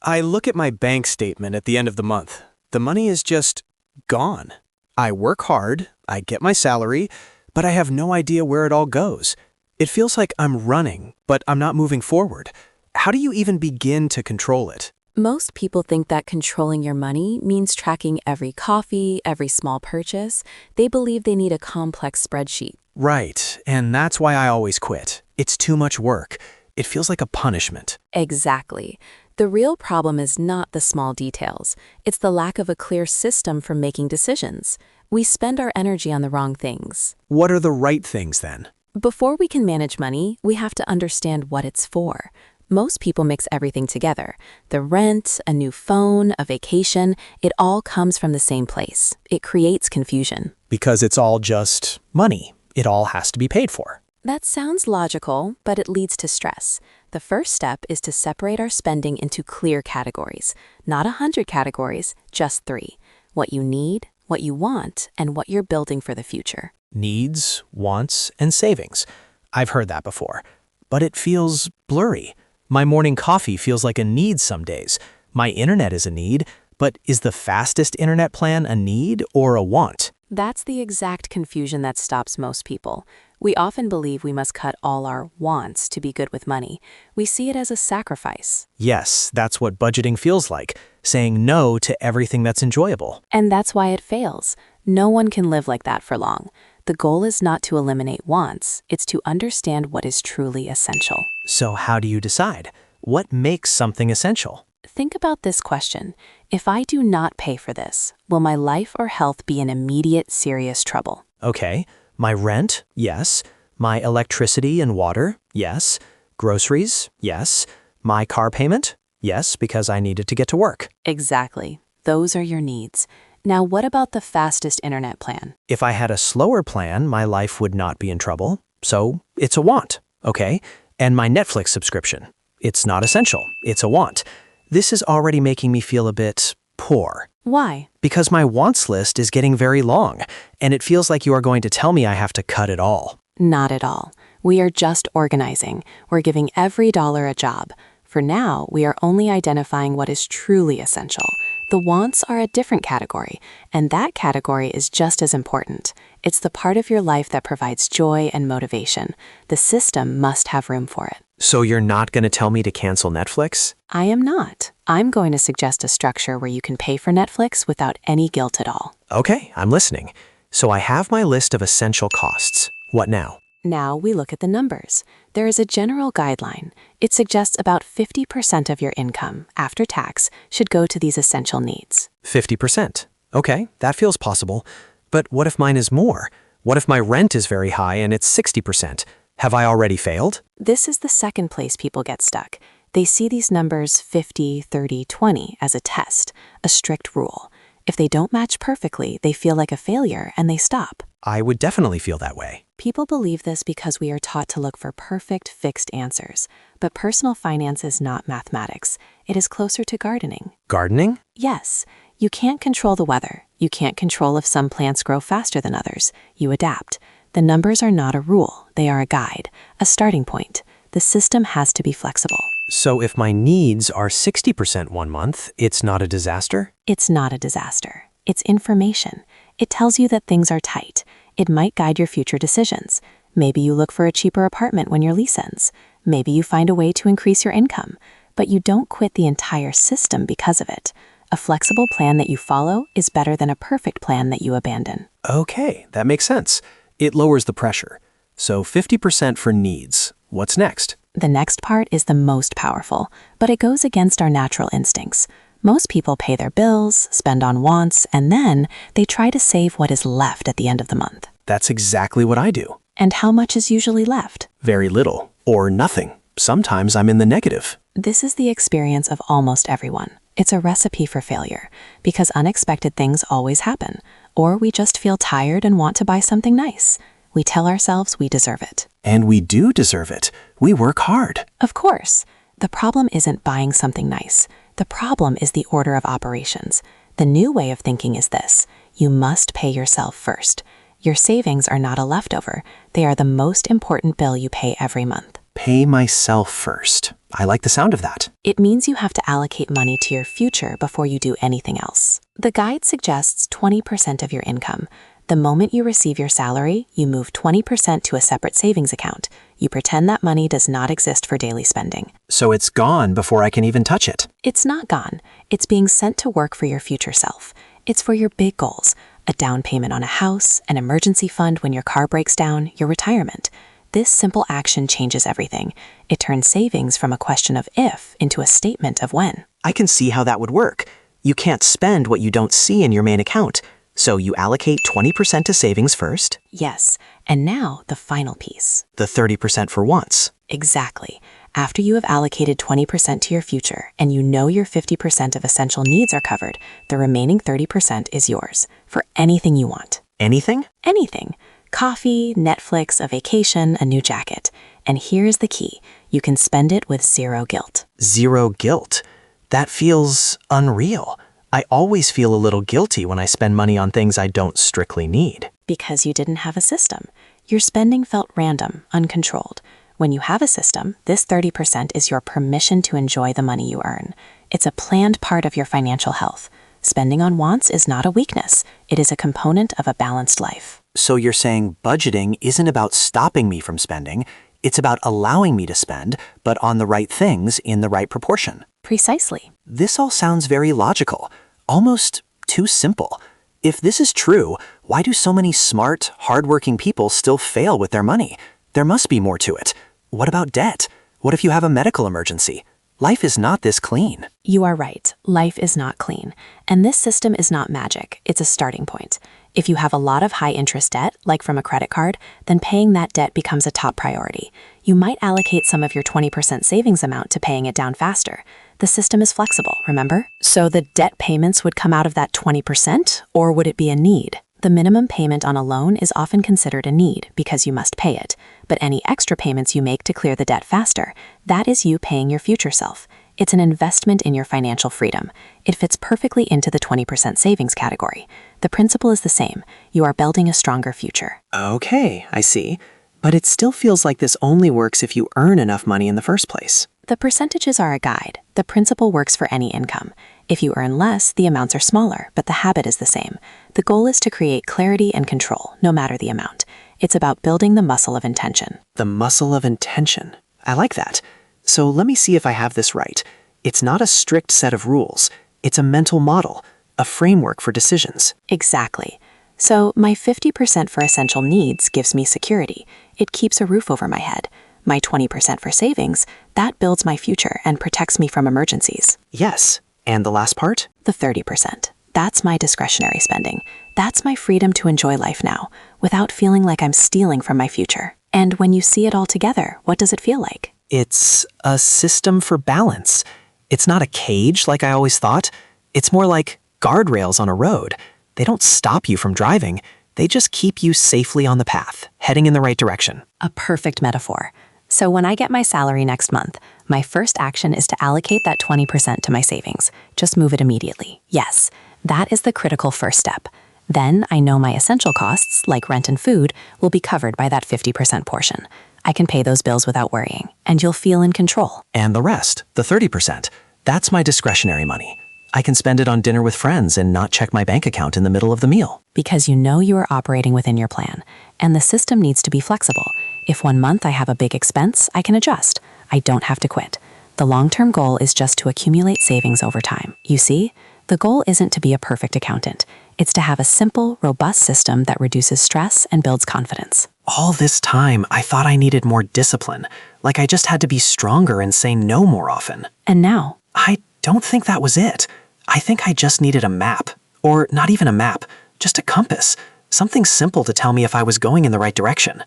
I look at my bank statement at the end of the month. The money is just gone. I work hard, I get my salary, but I have no idea where it all goes. It feels like I'm running, but I'm not moving forward. How do you even begin to control it? Most people think that controlling your money means tracking every coffee, every small purchase. They believe they need a complex spreadsheet. Right, and that's why I always quit. It's too much work. It feels like a punishment. Exactly. The real problem is not the small details. It's the lack of a clear system for making decisions. We spend our energy on the wrong things. What are the right things then? Before we can manage money, we have to understand what it's for. Most people mix everything together. The rent, a new phone, a vacation, it all comes from the same place. It creates confusion. Because it's all just money. It all has to be paid for. That sounds logical, but it leads to stress. The first step is to separate our spending into clear categories. Not 100 categories, just 3. What you need, what you want, and what you're building for the future. Needs, wants, and savings. I've heard that before. But it feels blurry. My morning coffee feels like a need some days. My internet is a need, but is the fastest internet plan a need or a want? That's the exact confusion that stops most people. We often believe we must cut all our wants to be good with money. We see it as a sacrifice. Yes, that's what budgeting feels like, saying no to everything that's enjoyable. And that's why it fails. No one can live like that for long. The goal is not to eliminate wants, it's to understand what is truly essential. So how do you decide? What makes something essential? Think about this question. If I do not pay for this, will my life or health be in immediate serious trouble? Okay, my rent, yes. My electricity and water, yes. Groceries, yes. My car payment, yes, because I need it to get to work. Exactly. Those are your needs. Now, what about the fastest internet plan? If I had a slower plan, my life would not be in trouble. So it's a want, okay? And my Netflix subscription. It's not essential. It's a want. This is already making me feel a bit poor. Why? Because my wants list is getting very long, and it feels like you are going to tell me I have to cut it all. Not at all. We are just organizing. We're giving every dollar a job. For now, we are only identifying what is truly essential. The wants are a different category, and that category is just as important. It's the part of your life that provides joy and motivation. The system must have room for it. So you're not going to tell me to cancel Netflix? I am not. I'm going to suggest a structure where you can pay for Netflix without any guilt at all. Okay, I'm listening. So I have my list of essential costs. What now? Now we look at the numbers. There is a general guideline. It suggests about 50% of your income, after tax, should go to these essential needs. 50%. Okay, that feels possible. But what if mine is more? What if my rent is very high and it's 60%? Have I already failed? This is the second place people get stuck. They see these numbers 50, 30, 20 as a test, a strict rule. If they don't match perfectly, they feel like a failure and they stop. I would definitely feel that way. People believe this because we are taught to look for perfect, fixed answers. But personal finance is not mathematics. It is closer to gardening. Gardening? Yes. You can't control the weather. You can't control if some plants grow faster than others. You adapt. The numbers are not a rule. They are a guide, a starting point. The system has to be flexible. So if my needs are 60% one month, it's not a disaster? It's not a disaster. It's information. It tells you that things are tight. It might guide your future decisions. Maybe you look for a cheaper apartment when your lease ends. Maybe you find a way to increase your income. But you don't quit the entire system because of it. A flexible plan that you follow is better than a perfect plan that you abandon. Okay, that makes sense. It lowers the pressure. So 50% for needs. What's next? The next part is the most powerful, but it goes against our natural instincts. Most people pay their bills, spend on wants, and then they try to save what is left at the end of the month. That's exactly what I do. And how much is usually left? Very little, or nothing. Sometimes I'm in the negative. This is the experience of almost everyone. It's a recipe for failure, because unexpected things always happen, or we just feel tired and want to buy something nice. We tell ourselves we deserve it. And we do deserve it. We work hard. Of course. The problem isn't buying something nice. The problem is the order of operations. The new way of thinking is this: you must pay yourself first. Your savings are not a leftover. They are the most important bill you pay every month. Pay myself first. I like the sound of that. It means you have to allocate money to your future before you do anything else. The guide suggests 20% of your income. The moment you receive your salary, you move 20% to a separate savings account. You pretend that money does not exist for daily spending. So it's gone before I can even touch it. It's not gone. It's being sent to work for your future self. It's for your big goals: a down payment on a house, an emergency fund when your car breaks down, your retirement. This simple action changes everything. It turns savings from a question of if into a statement of when. I can see how that would work. You can't spend what you don't see in your main account. So you allocate 20% to savings first. Yes, and now the final piece. The 30% for wants. Exactly. After you have allocated 20% to your future and you know your 50% of essential needs are covered, the remaining 30% is yours for anything you want. Anything? Anything. Coffee, Netflix, a vacation, a new jacket. And here's the key. You can spend it with zero guilt. Zero guilt. That feels unreal. I always feel a little guilty when I spend money on things I don't strictly need. Because you didn't have a system. Your spending felt random, uncontrolled. When you have a system, this 30% is your permission to enjoy the money you earn. It's a planned part of your financial health. Spending on wants is not a weakness. It is a component of a balanced life. So you're saying budgeting isn't about stopping me from spending, it's about allowing me to spend, but on the right things in the right proportion. Precisely. This all sounds very logical, almost too simple. If this is true, why do so many smart, hardworking people still fail with their money? There must be more to it. What about debt? What if you have a medical emergency? Life is not this clean. You are right. Life is not clean. And this system is not magic. It's a starting point. If you have a lot of high-interest debt, like from a credit card, then paying that debt becomes a top priority. You might allocate some of your 20% savings amount to paying it down faster. The system is flexible, remember? So the debt payments would come out of that 20%, or would it be a need? The minimum payment on a loan is often considered a need because you must pay it. But any extra payments you make to clear the debt faster, that is you paying your future self. It's an investment in your financial freedom. It fits perfectly into the 20% savings category. The principle is the same. You are building a stronger future. Okay, I see. But it still feels like this only works if you earn enough money in the first place. The percentages are a guide. The principle works for any income. If you earn less, the amounts are smaller, but the habit is the same. The goal is to create clarity and control, no matter the amount. It's about building the muscle of intention. The muscle of intention. I like that. So let me see if I have this right. It's not a strict set of rules. It's a mental model, a framework for decisions. Exactly. So my 50% for essential needs gives me security. It keeps a roof over my head. My 20% for savings, that builds my future and protects me from emergencies. Yes. And the last part? The 30%. That's my discretionary spending. That's my freedom to enjoy life now, without feeling like I'm stealing from my future. And when you see it all together, what does it feel like? It's a system for balance. It's not a cage like I always thought. It's more like guardrails on a road. They don't stop you from driving. They just keep you safely on the path, heading in the right direction. A perfect metaphor. So when I get my salary next month, my first action is to allocate that 20% to my savings. Just move it immediately. Yes, that is the critical first step. Then I know my essential costs, like rent and food, will be covered by that 50% portion. I can pay those bills without worrying, and you'll feel in control. And the rest, the 30%, that's my discretionary money. I can spend it on dinner with friends and not check my bank account in the middle of the meal. Because you know you are operating within your plan, and the system needs to be flexible. If one month I have a big expense, I can adjust. I don't have to quit. The long-term goal is just to accumulate savings over time. You see, the goal isn't to be a perfect accountant. It's to have a simple, robust system that reduces stress and builds confidence. All this time, I thought I needed more discipline, like I just had to be stronger and say no more often. And now? I don't think that was it. I think I just needed a map. Or not even a map, just a compass. Something simple to tell me if I was going in the right direction.